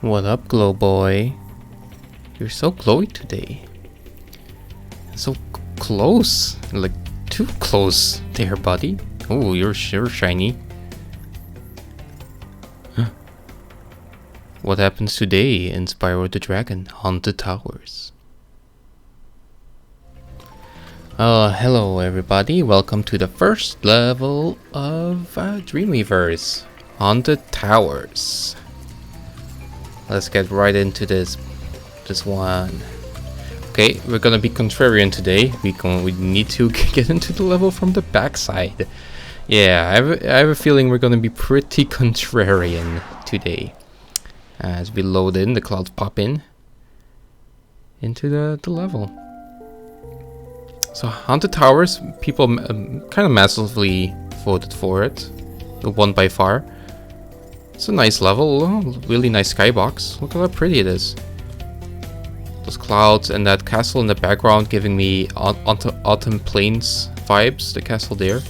What up, glow boy? You're so glowy today. So close, like too close there, buddy. Oh, you're sure shiny. Huh. What happens today in Spyro the Dragon Haunted Towers? Hello everybody. Welcome to the first level of Dreamweaver's Haunted Towers. Let's get right into this one. Okay, we're gonna be contrarian today. We need to get into the level from the backside. Yeah, I have a feeling we're gonna be pretty contrarian today. As we load in, the clouds pop in into the level. So Haunted Towers, people kind of massively voted for it. The one by far. It's a nice level, really nice skybox. Look how pretty it is. Those clouds and that castle in the background giving me Autumn Plains vibes, the castle there.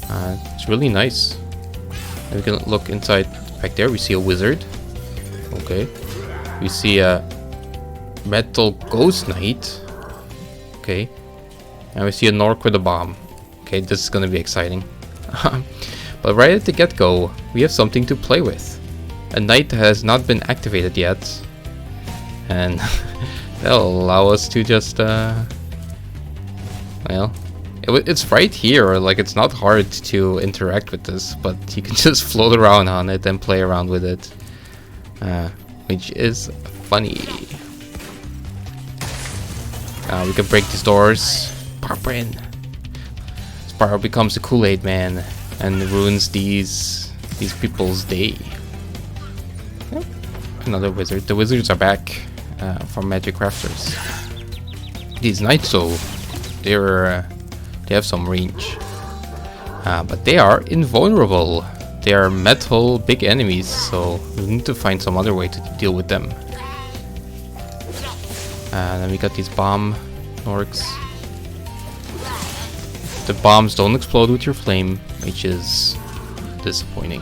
It's really nice. And we can look inside. Back there we see a wizard. Okay. We see a metal ghost knight. Okay. And we see a Nork with a bomb. Okay, this is gonna be exciting. But right at the get-go, we have something to play with. A knight has not been activated yet. And that'll allow us to just, well, it's right here. Like, it's not hard to interact with this, but you can just float around on it and play around with it. Which is funny. We can break these doors. Pop in. Spyro becomes a Kool-Aid man and ruins these people's day. Yep. Another wizard. The wizards are back from Magic Crafters. These knights, though, they have some range, but they are invulnerable. They are metal big enemies, so we need to find some other way to deal with them. And then we got these bomb Norks. The bombs don't explode with your flame, which is disappointing.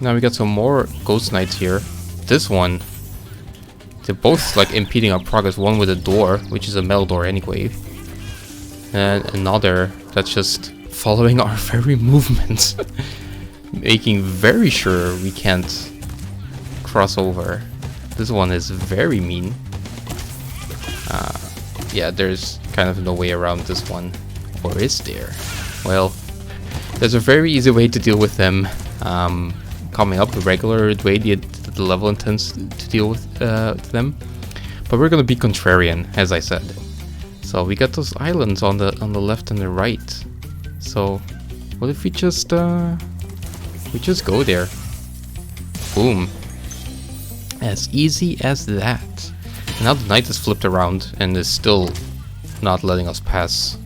Now we got some more ghost knights here. This one, they're both like impeding our progress. One with a door, which is a metal door anyway, and another that's just following our very movements, making very sure we can't cross over. This one is very mean. Yeah, there's kind of no way around this one. Or is there? Well, there's a very easy way to deal with them. Coming up, the regular way the level intends to deal with them. But we're gonna be contrarian, as I said. So we got those islands on the left and the right. So what if we just go there? Boom. As easy as that. Now the knight is flipped around and is still not letting us pass.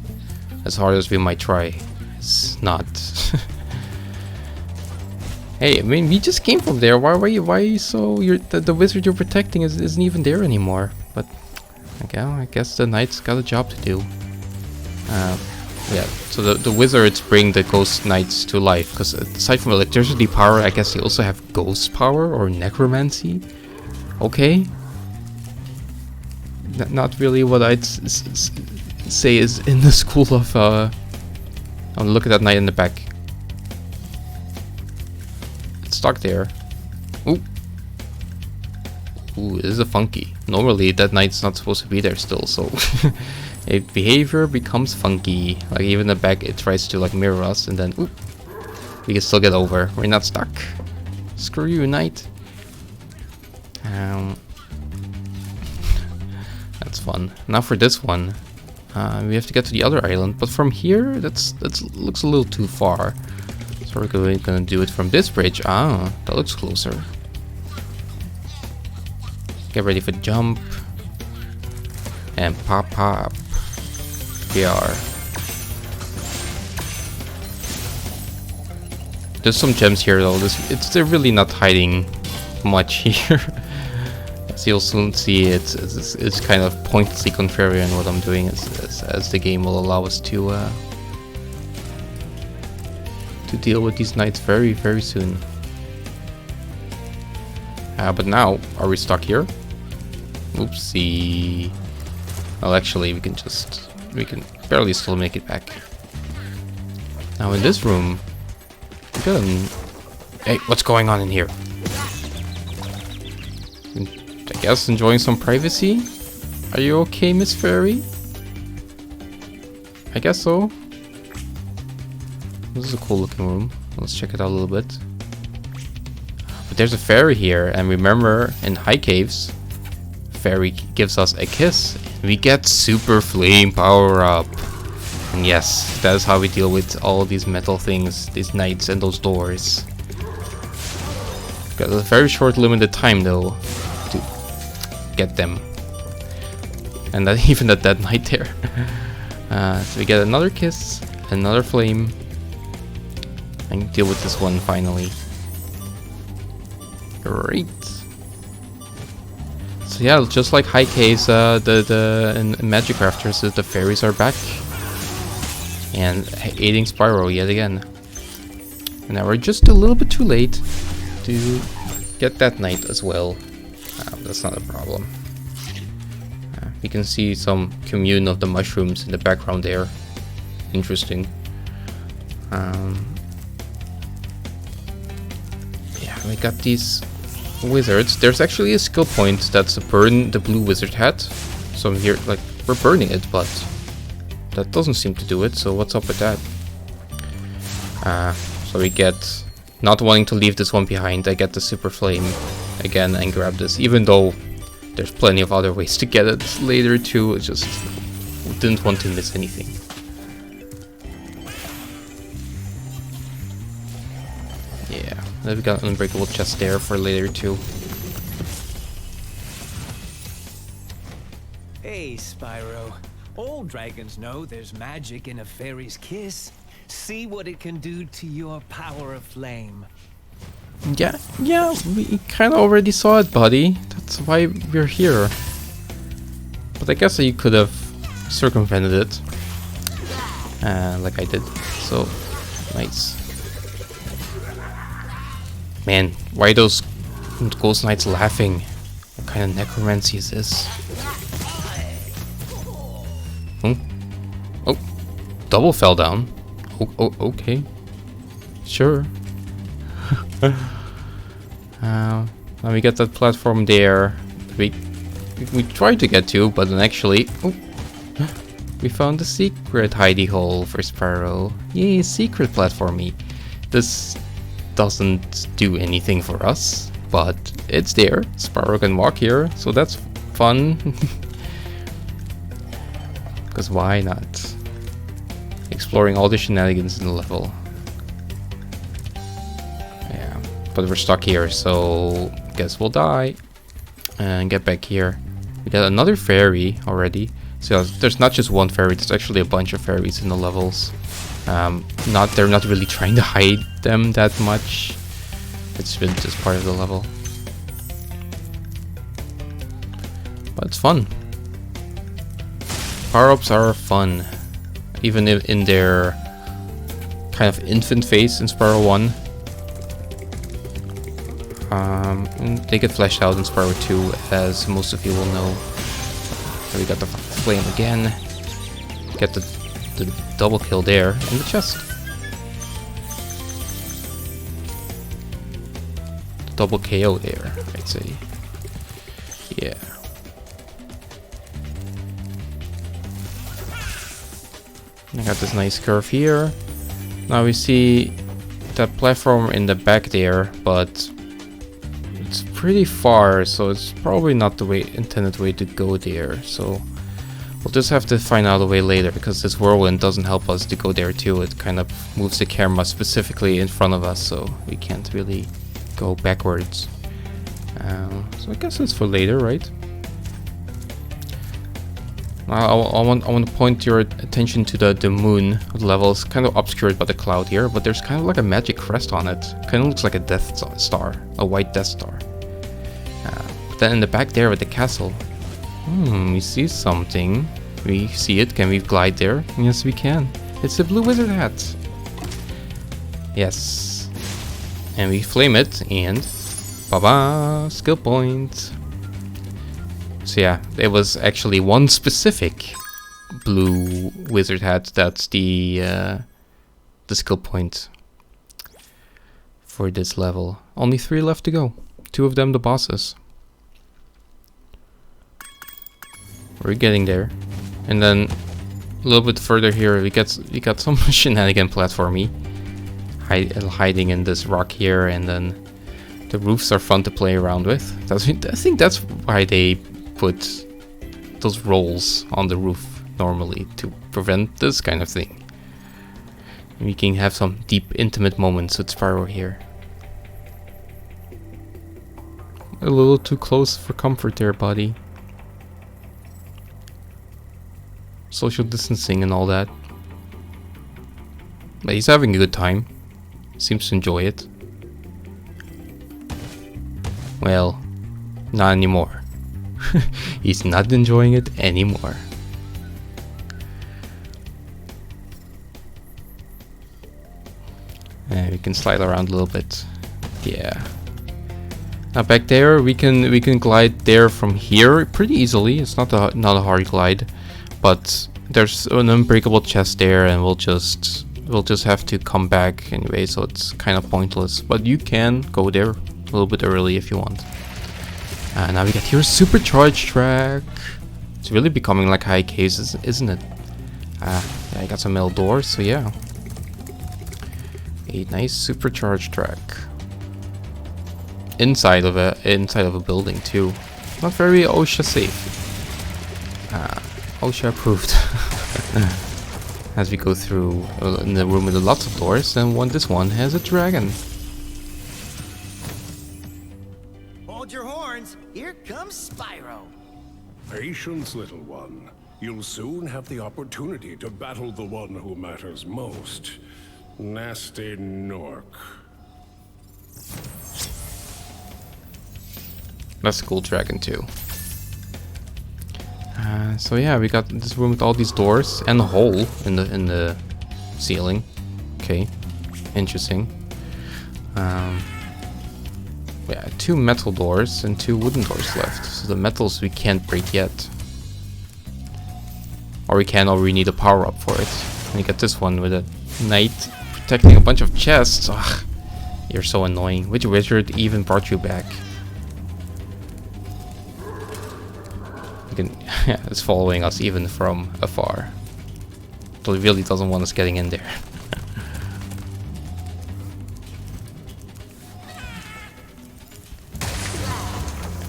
As hard as we might try, it's not. Hey, I mean, we just came from there. Why are you so? The wizard you're protecting isn't even there anymore. But okay, I guess the knight's got a job to do. Yeah. So the wizards bring the ghost knights to life because aside from electricity power, I guess they also have ghost power or necromancy. Okay. Not really what I'd say is in the school of. Oh, look at that knight in the back. It's stuck there. Ooh. Ooh, this is a funky. Normally that knight's not supposed to be there still, so a behavior becomes funky. Like even the back, it tries to like mirror us, and then ooh, we can still get over. We're not stuck. Screw you, knight. That's fun. Now for this one, we have to get to the other island, but from here, that looks a little too far. So we're gonna do it from this bridge. Ah, that looks closer. Get ready for jump and pop. We are. There's some gems here though. They're really not hiding much here. As you'll soon see, it's kind of pointlessly contrarian what I'm doing as the game will allow us to to deal with these knights very, very soon. But now, are we stuck here? Oopsie. Well, actually, we can barely still make it back. Now in this room, we got hey, what's going on in here? I guess enjoying some privacy? Are you okay, Miss Fairy? I guess so. This is a cool looking room. Let's check it out a little bit. But there's a fairy here, and remember in High Caves, fairy gives us a kiss. We get super flame power up. And yes, that is how we deal with all these metal things, these knights and those doors. Got a very short limited time though to get them. And that even at that knight there. So we get another kiss, another flame. And deal with this one finally. Great. So yeah, just like High Caves, in Magic Crafters, the fairies are back. And aiding Spyro yet again. And now we're just a little bit too late to get that knight as well. That's not a problem. We can see some commune of the mushrooms in the background there. Interesting. Yeah, we got these wizards. There's actually a skill point that's a burn the blue wizard hat. So I'm here, like, we're burning it, but that doesn't seem to do it, so what's up with that? So we get, not wanting to leave this one behind, I get the super flame again and grab this, even though there's plenty of other ways to get it later too. It just didn't want to miss anything. Yeah, then we got an unbreakable chest there for later too. Hey, Spyro. All dragons know there's magic in a fairy's kiss. See what it can do to your power of flame. Yeah, we kind of already saw it, buddy. That's why we're here. But I guess you could have circumvented it. Like I did. So, nice. Man, why are those ghost knights laughing? What kind of necromancy is this? Oh, double fell down. Oh, okay. Sure. Now we get that platform there. We tried to get to, but then actually, we found the secret hidey hole for Spyro. Yay, secret platformy. This doesn't do anything for us, but it's there. Spyro can walk here, so that's fun. Because why not? Exploring all the shenanigans in the level. Yeah, but we're stuck here, so guess we'll die. And get back here. We got another fairy already. So there's not just one fairy, there's actually a bunch of fairies in the levels. They're not really trying to hide them that much. It's been just part of the level. But it's fun. Power-ups are fun, even if in their kind of infant phase in Spyro 1. They get fleshed out in Spyro 2, as most of you will know. So we got the flame again. Get the double kill there in the chest. Double KO there, I'd say. Yeah. I got this nice curve here. Now we see that platform in the back there, but it's pretty far, so it's probably not the intended way to go there. So we'll just have to find out a way later, because this whirlwind doesn't help us to go there too. It kind of moves the camera specifically in front of us, so we can't really go backwards. So I guess it's for later, right? I want to point your attention to the moon of the level. It's kind of obscured by the cloud here, but there's kind of like a magic crest on it. Kind of looks like a Death Star, a white Death Star. But then in the back there with the castle, we see something. We see it. Can we glide there? Yes, we can. It's the blue wizard hat. Yes. And we flame it, and baba, skill point. So yeah, it was actually one specific blue wizard hat that's the skill point for this level. Only 3 left to go. 2 of them the bosses. We're getting there. And then a little bit further here we got some shenanigan platformy. Hiding in this rock here, and then the roofs are fun to play around with. I think that's why they put those rolls on the roof normally, to prevent this kind of thing. We can have some deep, intimate moments with Spyro here. A little too close for comfort there, buddy. Social distancing and all that. But he's having a good time. Seems to enjoy it. Well, not anymore. He's not enjoying it anymore. And we can slide around a little bit. Yeah. Now back there, we can glide there from here pretty easily. It's not a hard glide, but there's an unbreakable chest there, and we'll just have to come back anyway, so it's kind of pointless. But you can go there a little bit early if you want. Now we get your supercharged track. It's really becoming like high cases, isn't it? Yeah, I got some metal doors, so yeah. A nice supercharged track. Inside of a building too. Not very OSHA safe. OSHA approved. As we go through in the room with lots of doors, and this one has a dragon. Hold your horns, here comes Spyro. Patience, little one. You'll soon have the opportunity to battle the one who matters most. Nasty Nork. That's a cool dragon too. So yeah, we got this room with all these doors and a hole in the ceiling. Okay, interesting. Yeah, 2 metal doors and 2 wooden doors left. So the metals we can't break yet, or we can, or we need a power up for it. And you get this one with a knight protecting a bunch of chests. Ugh, you're so annoying. Which wizard even brought you back? Yeah, it's following us even from afar. So it really doesn't want us getting in there.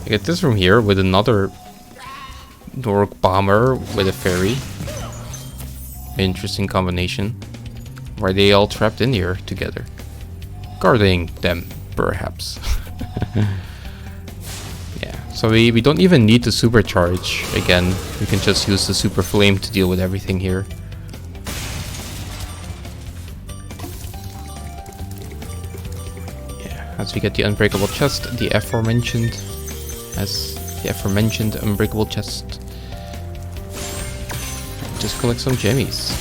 I get this room here with another Nork bomber with a fairy. Interesting combination. Why are they all trapped in here together? Guarding them, perhaps. So we don't even need to supercharge again. We can just use the super flame to deal with everything here. Yeah, as we get the unbreakable chest, the aforementioned unbreakable chest. Just collect some jemmies.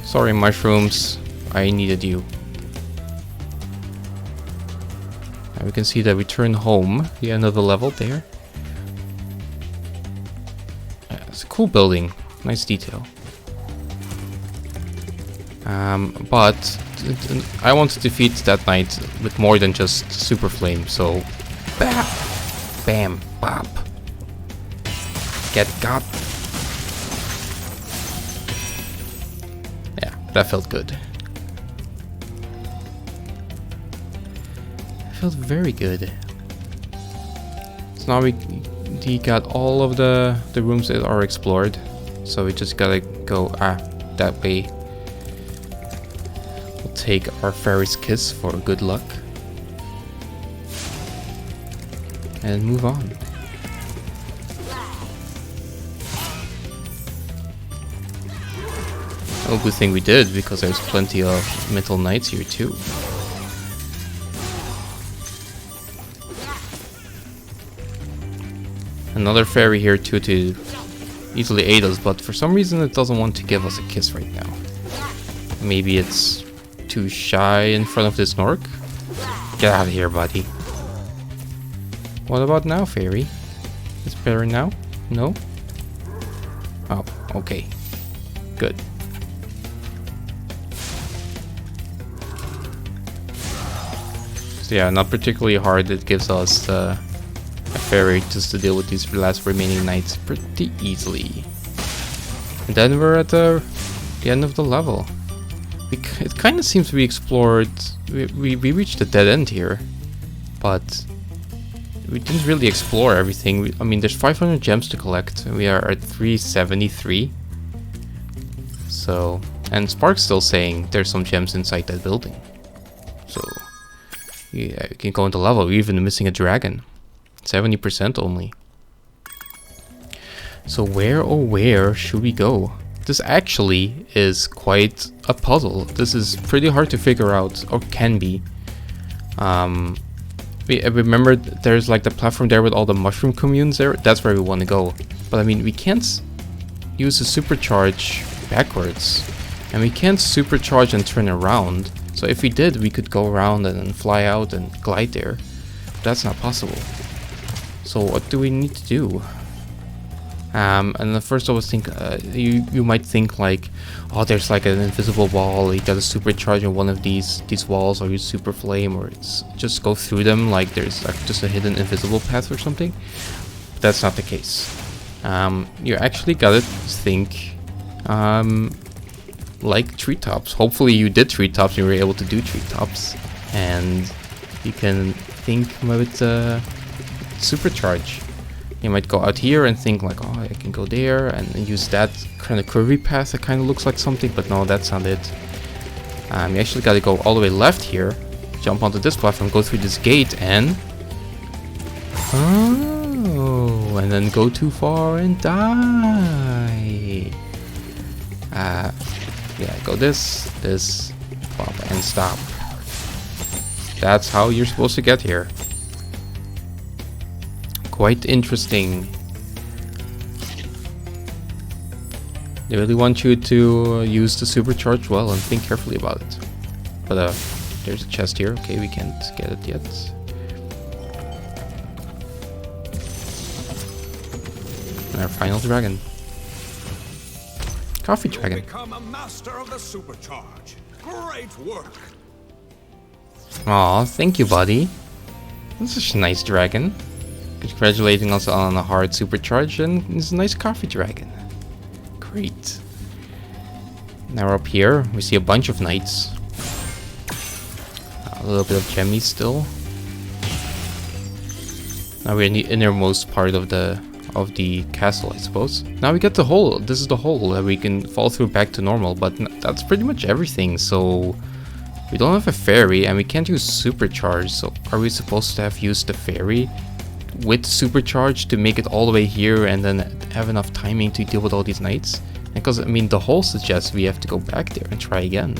Sorry, mushrooms. I needed you. We can see that we turn home, the end of the level there. Yeah, it's a cool building, nice detail. But I want to defeat that knight with more than just super flame, so bam, bam, bop, get got. Yeah, that felt good. Felt very good. So now we got all of the rooms that are explored, so we just gotta go that way. We'll take our fairy's kiss for good luck and move on. Oh, good thing we did, because there's plenty of metal knights here too. Another fairy here too to easily ate us, but for some reason it doesn't want to give us a kiss right now. Maybe it's too shy in front of this Snork. Get out of here, buddy. What about now, fairy? It's better now? No? Oh, okay. Good. So yeah, not particularly hard. It gives us a fairy just to deal with these last remaining knights pretty easily. And then we're at the end of the level. It kind of seems we explored... We reached a dead end here. But we didn't really explore everything. I mean, there's 500 gems to collect. We are at 373. So... And Spark's still saying there's some gems inside that building. So... Yeah, we can go into level. We're even missing a dragon. 70% only. So where, oh where should we go? This actually is quite a puzzle. This is pretty hard to figure out, or can be. Remember there's like the platform there with all the mushroom communes there? That's where we want to go. But I mean, we can't use the supercharge backwards. And we can't supercharge and turn around. So if we did, we could go around and then fly out and glide there. But that's not possible. So what do we need to do? And then first I was think you might think like, oh, there's like an invisible wall. You gotta supercharge on one of these walls, or use super flame, or it's just go through them like there's like just a hidden invisible path or something. But that's not the case. You actually gotta think like treetops. Hopefully you did treetops and you were able to do treetops, and you can think with supercharge. You might go out here and think like, oh, I can go there and use that kind of curvy path that kind of looks like something, but no, that's not it. You actually got to go all the way left here, jump onto this platform, go through this gate, and oh, and then go too far and die. Yeah, go this, pop, and stop. That's how you're supposed to get here. Quite interesting. They really want you to use the supercharge well and think carefully about it. But there's a chest here. Okay, we can't get it yet. And our final dragon. Coffee dragon. Become a master of the supercharge. Great work. Aw, thank you, buddy. That's such a nice dragon. Congratulating us on a hard supercharge, and it's a nice coffee dragon. Great. Now we're up here. We see a bunch of knights. A little bit of gemmies still. Now we're in the innermost part of the castle, I suppose. Now we get the hole. This is the hole that we can fall through back to normal, but that's pretty much everything. So we don't have a fairy, and we can't use supercharge. So are we supposed to have used the fairy with supercharge to make it all the way here and then have enough timing to deal with all these knights? Because I mean, the hole suggests we have to go back there and try again.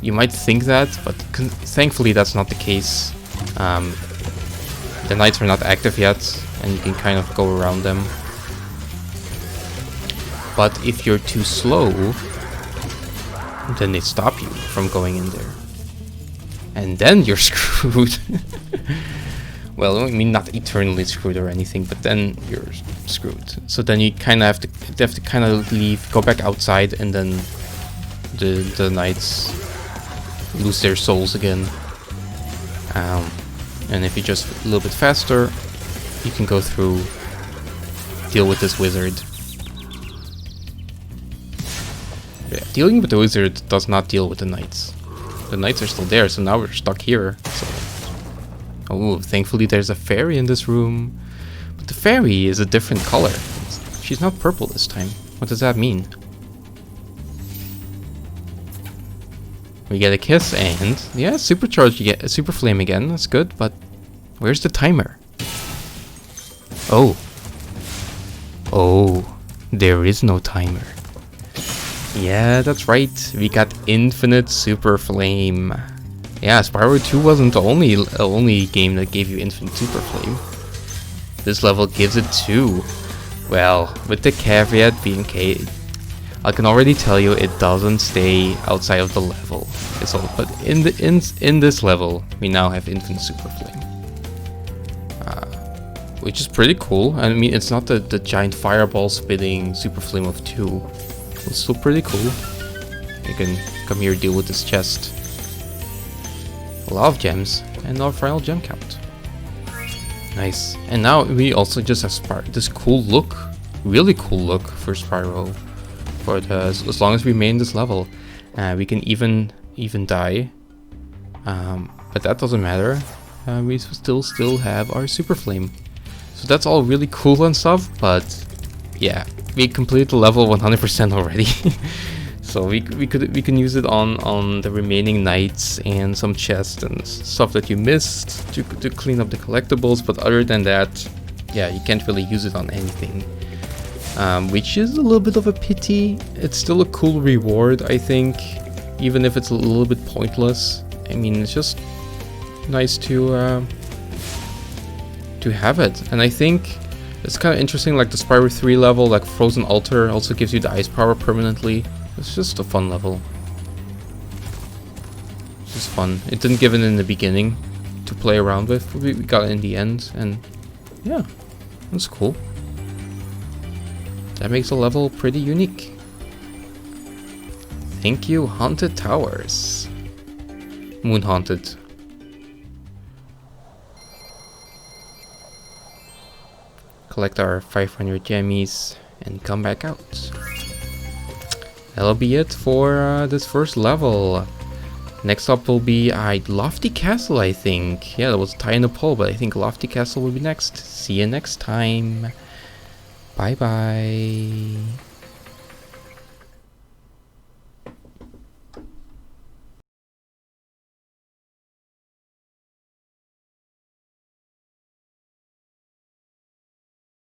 You might think that, but thankfully that's not the case. The knights are not active yet, and you can kind of go around them. But if you're too slow, then they stop you from going in there. And then you're screwed. Well, I mean, not eternally screwed or anything, but then you're screwed. So then you kind of have to kind of leave, go back outside, and then the knights lose their souls again. And if you're just a little bit faster, you can go through, deal with this wizard. Yeah, dealing with the wizard does not deal with the knights. The knights are still there, so now we're stuck here. So. Oh, thankfully there's a fairy in this room. But the fairy is a different color. She's not purple this time. What does that mean? We get a kiss and... yeah, supercharge, you get a super flame again. That's good, but where's the timer? Oh. Oh, there is no timer. Yeah, that's right. We got infinite super flame. Yeah, Spyro 2 wasn't the only game that gave you infinite super flame. This level gives it too. Well, with the caveat being I can already tell you it doesn't stay outside of the level. It's all, but in this level, we now have infinite super flame, which is pretty cool. I mean, it's not the giant fireball spitting super flame of 2. It's still pretty cool. You can come here, deal with this chest. A lot of gems, and our final gem count. Nice. And now we also just have this cool look, really cool look for Spyro. For as long as we remain this level, we can even die, but that doesn't matter. We still have our super flame, so that's all really cool and stuff. But yeah, we completed the level 100% already. So we can use it on the remaining nights and some chests and stuff that you missed to clean up the collectibles. But other than that, yeah, you can't really use it on anything. Which is a little bit of a pity. It's still a cool reward, I think, even if it's a little bit pointless. I mean, it's just nice to have it. And I think it's kind of interesting, like the Spyro 3 level, like Frozen Altar, also gives you the ice power permanently. It's just a fun level. It's just fun. It didn't give it in the beginning to play around with. We got it in the end, and yeah, that's cool. That makes the level pretty unique. Thank you, Haunted Towers. Moon Haunted. Collect our 500 jammies and come back out. That'll be it for this first level. Next up will be Lofty Castle, I think. Yeah, that was a tie in the poll, but I think Lofty Castle will be next. See you next time. Bye bye.